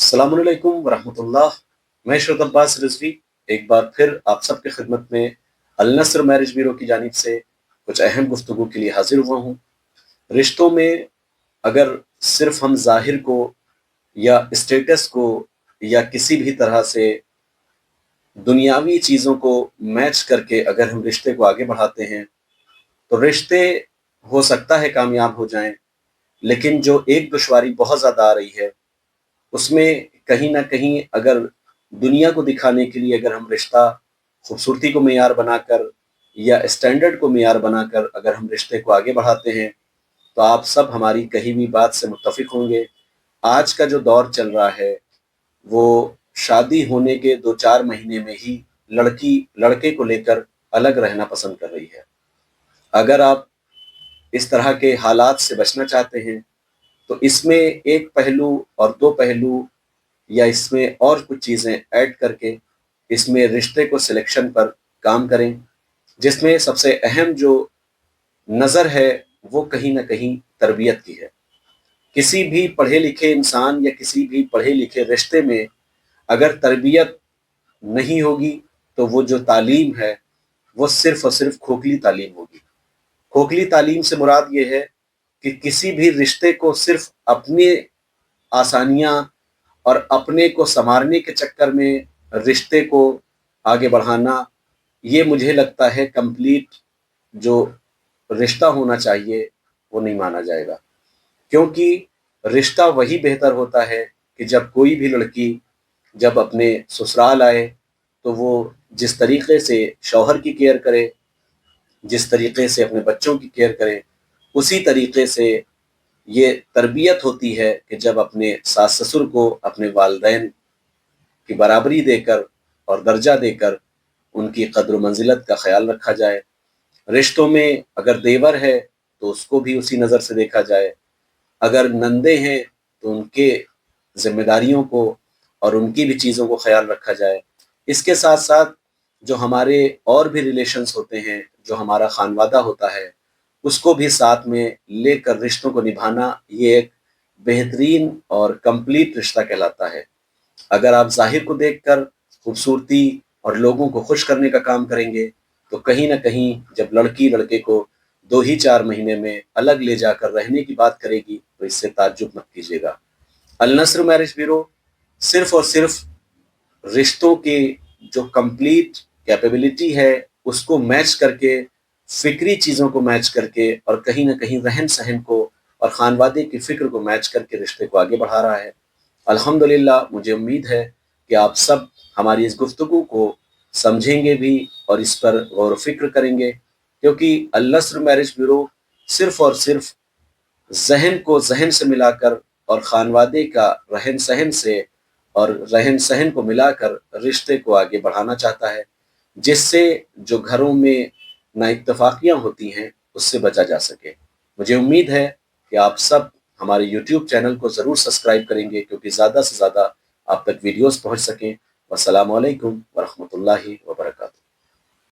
अस्सलामुअलैकुम वरहमतुल्लाह। मैं इशरत अब्बास रिजवी एक बार फिर आप सबके खिदमत में अल नस्र मैरिज ब्यूरो की जानिब से कुछ अहम गुफ्तगू के लिए हाजिर हुआ हूँ। रिश्तों में अगर सिर्फ हम ज़ाहिर को या स्टेटस को या किसी भी तरह से दुनियावी चीज़ों को मैच करके अगर हम रिश्ते को आगे बढ़ाते हैं तो रिश्ते हो सकता है कामयाब हो जाएं, लेकिन जो एक दुश्वारी बहुत ज़्यादा आ रही है उसमें कहीं ना कहीं अगर दुनिया को दिखाने के लिए अगर हम रिश्ता खूबसूरती को मेयार बनाकर या स्टैंडर्ड को मेयार बनाकर अगर हम रिश्ते को आगे बढ़ाते हैं तो आप सब हमारी कही हुई बात से मुत्तफिक होंगे। आज का जो दौर चल रहा है वो शादी होने के 2-4 महीने में ही लड़की लड़के को लेकर अलग रहना पसंद कर रही है। अगर आप इस तरह के हालात से बचना चाहते हैं तो इसमें एक पहलू और दो पहलू या इसमें और कुछ चीज़ें ऐड करके इसमें रिश्ते को सिलेक्शन पर काम करें, जिसमें सबसे अहम जो नज़र है वो कहीं ना कहीं तरबियत की है। किसी भी पढ़े लिखे इंसान या किसी भी पढ़े लिखे रिश्ते में अगर तरबियत नहीं होगी तो वो जो तालीम है वो सिर्फ और सिर्फ खोखली तालीम होगी। खोखली तालीम से मुराद ये है कि किसी भी रिश्ते को सिर्फ अपनी आसानियाँ और अपने को संवारने के चक्कर में रिश्ते को आगे बढ़ाना, ये मुझे लगता है कंप्लीट जो रिश्ता होना चाहिए वो नहीं माना जाएगा। क्योंकि रिश्ता वही बेहतर होता है कि जब कोई भी लड़की जब अपने ससुराल आए तो वो जिस तरीके से शौहर की केयर करे, जिस तरीके से अपने बच्चों की केयर करे, उसी तरीके से ये तरबियत होती है कि जब अपने सास ससुर को अपने वालिदैन की बराबरी देकर और दर्जा देकर उनकी कद्र मंजिलत का ख्याल रखा जाए। रिश्तों में अगर देवर है तो उसको भी उसी नज़र से देखा जाए, अगर नंदे हैं तो उनके जिम्मेदारियों को और उनकी भी चीज़ों को ख्याल रखा जाए। इसके साथ साथ जो हमारे और भी रिलेशंस होते हैं, जो हमारा खानवादा होता है, उसको भी साथ में लेकर रिश्तों को निभाना, ये एक बेहतरीन और कंप्लीट रिश्ता कहलाता है। अगर आप ज़ाहिर को देखकर खूबसूरती और लोगों को खुश करने का काम करेंगे तो कहीं ना कहीं जब लड़की लड़के को 2 ही 4 महीने में अलग ले जाकर रहने की बात करेगी तो इससे ताज्जुब मत कीजिएगा। अल नस्र मैरिज ब्यूरो सिर्फ और सिर्फ रिश्तों के जो कंप्लीट कैपेबिलिटी है उसको मैच करके, फिक्री चीज़ों को मैच करके और कहीं ना कहीं रहन सहन को और खानवादे की फ़िक्र को मैच करके रिश्ते को आगे बढ़ा रहा है। अल्हम्दुलिल्लाह, मुझे उम्मीद है कि आप सब हमारी इस गुफ्तगू को समझेंगे भी और इस पर गौर व फिक्र करेंगे, क्योंकि अल नस्र मैरिज ब्यूरो सिर्फ और सिर्फ जहन को जहन से मिलाकर और खानवादे का रहन सहन से और रहन सहन को मिलाकर रिश्ते को आगे बढ़ाना चाहता है, जिससे जो घरों में नाइत्तफाकियाँ होती हैं उससे बचा जा सके। मुझे उम्मीद है कि आप सब हमारे यूट्यूब चैनल को ज़रूर सब्सक्राइब करेंगे, क्योंकि ज़्यादा से ज़्यादा आप तक वीडियोस पहुंच सकें। वस्सलामु अलैकुम वरहमतुल्लाहि वबरकातुहू।